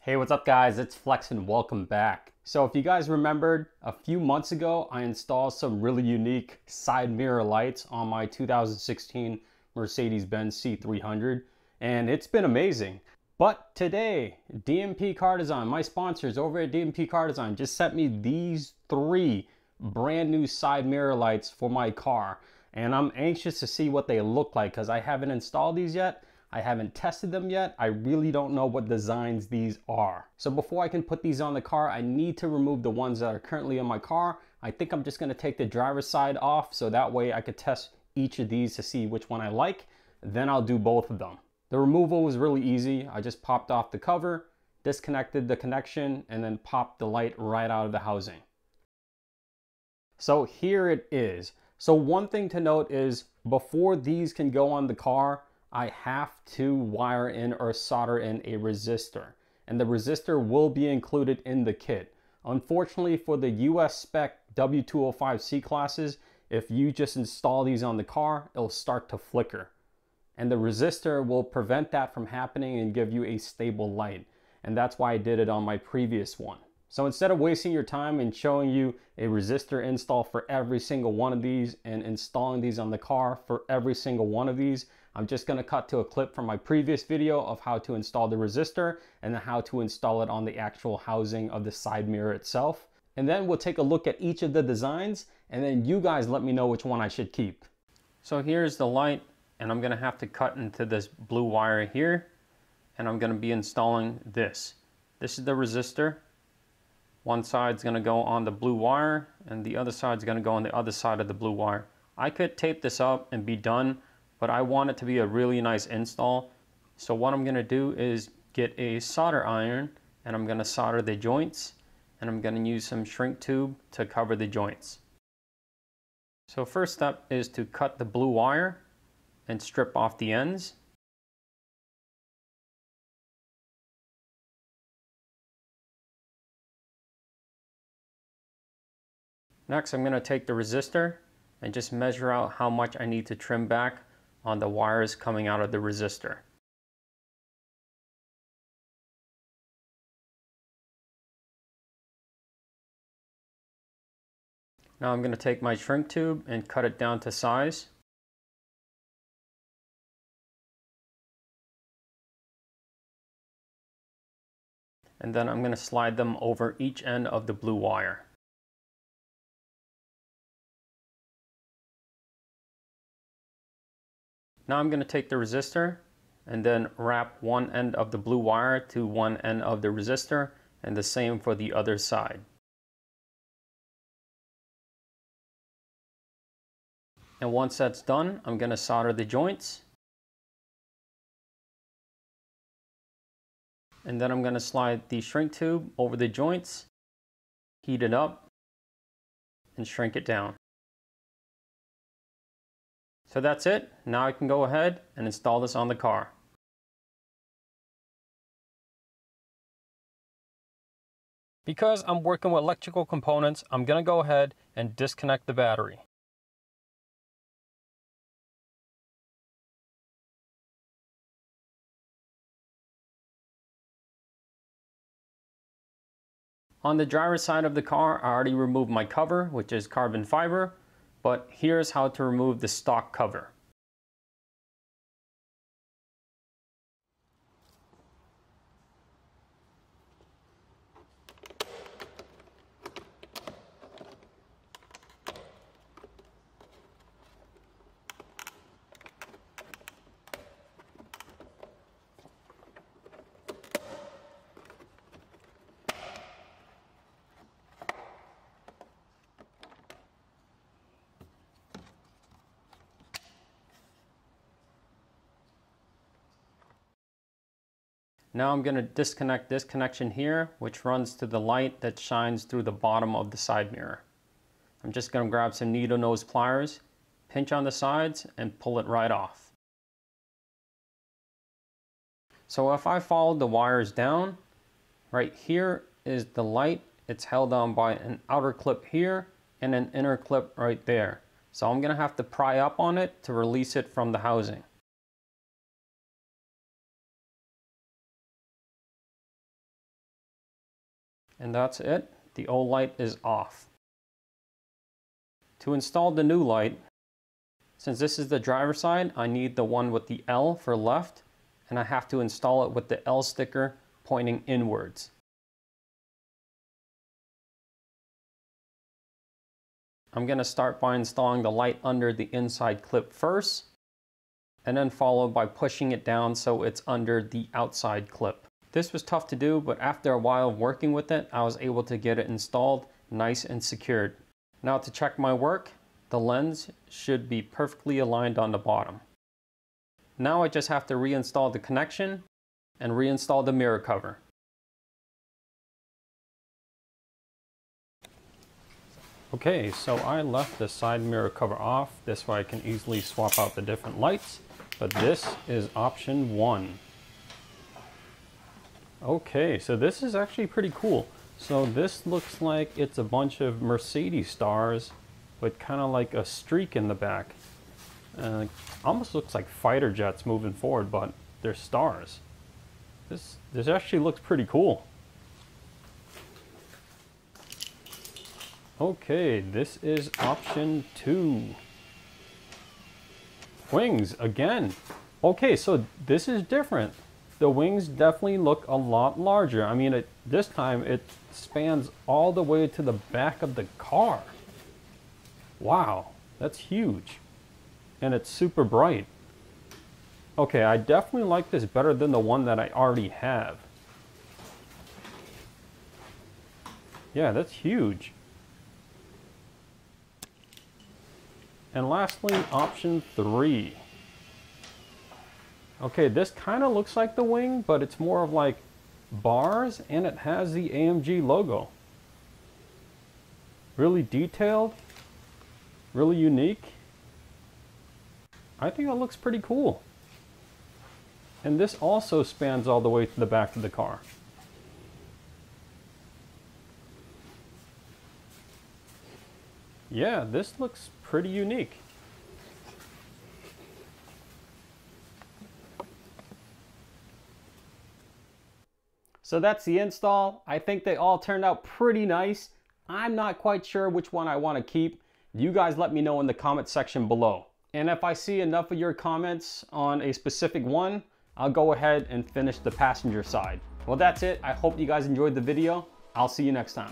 Hey, what's up guys? It's Flex and welcome back. So if you guys remembered, a few months ago, I installed some really unique side mirror lights on my 2016 Mercedes-Benz C300, and it's been amazing. But today, DMP Car Design, my sponsors over at DMP Car Design, just sent me these three brand new side mirror lights for my car. And I'm anxious to see what they look like because I haven't installed these yet. I haven't tested them yet. I really don't know what designs these are. So before I can put these on the car, I need to remove the ones that are currently in my car. I think I'm just gonna take the driver's side off so that way I could test each of these to see which one I like. Then I'll do both of them. The removal was really easy. I just popped off the cover, disconnected the connection, and then popped the light right out of the housing. So here it is. So one thing to note is before these can go on the car, I have to wire in or solder in a resistor, and the resistor will be included in the kit. Unfortunately for the US spec W205 C classes, if you just install these on the car, it'll start to flicker. And the resistor will prevent that from happening and give you a stable light. And that's why I did it on my previous one. So instead of wasting your time and showing you a resistor install for every single one of these and installing these on the car for every single one of these, I'm just gonna cut to a clip from my previous video of how to install the resistor and then how to install it on the actual housing of the side mirror itself. And then we'll take a look at each of the designs and then you guys let me know which one I should keep. So here's the light, and I'm gonna have to cut into this blue wire here, and I'm gonna be installing this. This is the resistor. One side's gonna go on the blue wire and the other side's gonna go on the other side of the blue wire. I could tape this up and be done, but I want it to be a really nice install. So what I'm gonna do is get a solder iron and I'm gonna solder the joints, and I'm gonna use some shrink tube to cover the joints. So first step is to cut the blue wire and strip off the ends. Next, I'm going to take the resistor and just measure out how much I need to trim back on the wires coming out of the resistor. Now I'm going to take my shrink tube and cut it down to size. And then I'm going to slide them over each end of the blue wire. Now I'm going to take the resistor and then wrap one end of the blue wire to one end of the resistor, and the same for the other side. And once that's done, I'm going to solder the joints. And then I'm going to slide the shrink tube over the joints, heat it up, and shrink it down. So that's it. Now I can go ahead and install this on the car. Because I'm working with electrical components, I'm going to go ahead and disconnect the battery. On the driver's side of the car, I already removed my cover, which is carbon fiber, but here's how to remove the stock cover. Now I'm going to disconnect this connection here, which runs to the light that shines through the bottom of the side mirror. I'm just going to grab some needle nose pliers, pinch on the sides, and pull it right off. So if I follow the wires down, right here is the light. It's held on by an outer clip here and an inner clip right there. So I'm going to have to pry up on it to release it from the housing. And that's it. The old light is off. To install the new light, since this is the driver's side, I need the one with the L for left, and I have to install it with the L sticker pointing inwards. I'm going to start by installing the light under the inside clip first, and then followed by pushing it down so it's under the outside clip. This was tough to do, but after a while of working with it, I was able to get it installed nice and secured. Now to check my work, the lens should be perfectly aligned on the bottom. Now I just have to reinstall the connection and reinstall the mirror cover. Okay, so I left the side mirror cover off. This way I can easily swap out the different lights, but this is option 1. Okay, so this is actually pretty cool. So this looks like it's a bunch of Mercedes stars with kind of like a streak in the back. Almost looks like fighter jets moving forward, but they're stars. This actually looks pretty cool. Okay, this is option 2. Wings again. Okay, so this is different. The wings definitely look a lot larger. I mean, this time it spans all the way to the back of the car. Wow, that's huge. And it's super bright. Okay, I definitely like this better than the one that I already have. Yeah, that's huge. And lastly, option 3. Okay, this kind of looks like the wing, but it's more of like bars, and it has the AMG logo. Really detailed, really unique. I think it looks pretty cool. And this also spans all the way to the back of the car. Yeah, this looks pretty unique. So that's the install. I think they all turned out pretty nice. I'm not quite sure which one I want to keep. You guys let me know in the comment section below. And if I see enough of your comments on a specific one, I'll go ahead and finish the passenger side. Well, that's it. I hope you guys enjoyed the video. I'll see you next time.